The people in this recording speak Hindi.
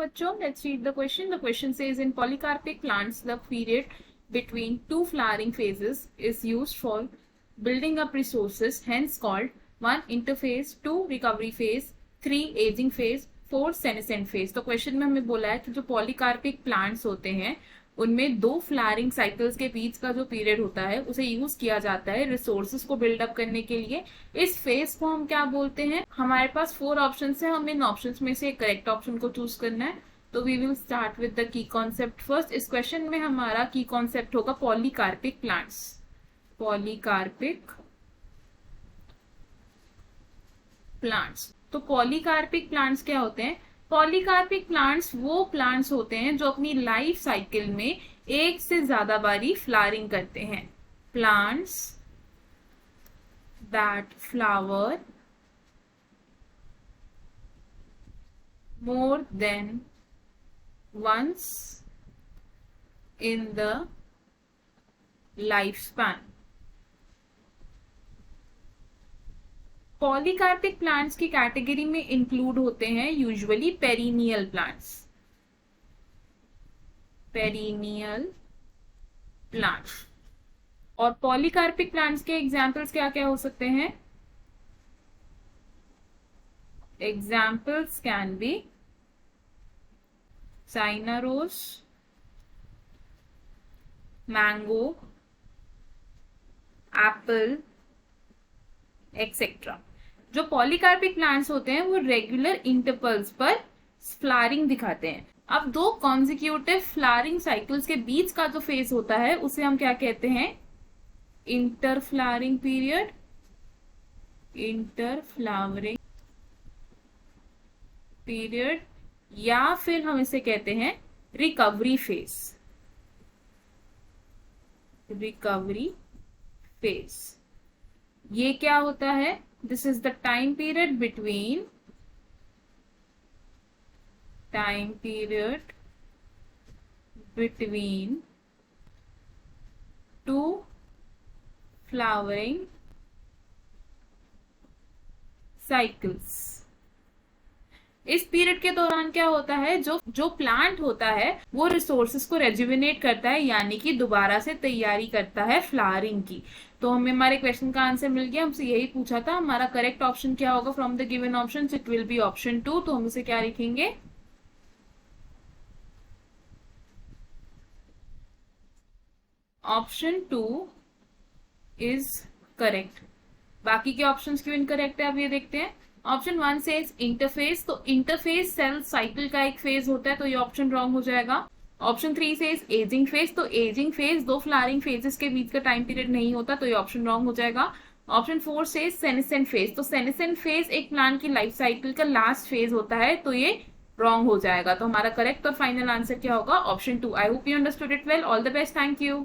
बच्चों, let's read the question. The question says in polycarpic plants the period between two flowering phases is used for building up resources, hence called 1 interphase, 2 recovery phase, 3 aging phase, 4 senescent phase. तो क्वेश्चन में हमें बोला है कि जो पॉलीकार्पिक प्लांट्स होते हैं उनमें 2 फ्लावरिंग साइकिल्स के बीच का जो पीरियड होता है उसे यूज किया जाता है रिसोर्सेज को बिल्डअप करने के लिए. इस फेज को हम क्या बोलते हैं? हमारे पास 4 ऑप्शन है, हमें इन ऑप्शन में से करेक्ट ऑप्शन को चूज करना है. तो we will start with the key concept first. इस क्वेश्चन में हमारा की कॉन्सेप्ट होगा पॉलीकार्पिक प्लांट्स. Polycarpic plants. तो पॉलीकार्पिक प्लांट्स क्या होते हैं? पॉलीकार्पिक प्लांट्स वो प्लांट्स होते हैं जो अपनी लाइफ साइकिल में एक से ज्यादा बारी फ्लावरिंग करते हैं. Plants that flower more than once in the life span. Polycarpic plants की कैटेगरी में इंक्लूड होते हैं usually perennial plants. Perennial plants. और पॉलीकार्पिक प्लांट्स के एग्जाम्पल्स क्या क्या हो सकते हैं? एग्जाम्पल्स कैन बी साइनारोस, मैंगो, एप्पल एक्सेट्रा. जो पॉलीकार्पिक प्लांट्स होते हैं वो रेगुलर इंटरवल्स पर फ्लावरिंग दिखाते हैं. अब 2 कॉन्जिक्यूटिव फ्लावरिंग साइकिल्स के बीच का जो फेज होता है उसे हम क्या कहते हैं? Inter flowering period. Inter flowering period या फिर हम इसे कहते हैं रिकवरी फेज. Recovery phase. ये क्या होता है? This is the time period between two flowering cycles. इस पीरियड के दौरान क्या होता है? जो प्लांट होता है वो रिसोर्सेज को रेजुविनेट करता है, यानी कि दोबारा से तैयारी करता है फ्लावरिंग की. तो हमें हमारे क्वेश्चन का आंसर मिल गया. हमसे यही पूछा था. हमारा करेक्ट ऑप्शन क्या होगा from the given option? It will be option 2. तो हम इसे क्या लिखेंगे? Option 2 is correct. बाकी के ऑप्शंस क्यों इनकरेक्ट है अब ये देखते हैं. ऑप्शन 1 से इंटरफेस. तो इंटरफेस सेल साइकिल का एक फेज होता है, तो ये ऑप्शन रॉन्ग हो जाएगा. ऑप्शन 3 से एजिंग फेज. तो एजिंग फेज 2 फ्लावरिंग फेजेस के बीच का टाइम पीरियड नहीं होता, तो ये ऑप्शन रॉन्ग हो जाएगा. ऑप्शन 4 से सेनेसेंट फेज. तो सेनेसेंट फेज एक प्लांट की लाइफ साइकिल का लास्ट फेज होता है, तो ये रॉन्ग हो जाएगा. तो हमारा करेक्ट और फाइनल आंसर क्या होगा? Option 2. I hope you understood it well. All the best. Thank you.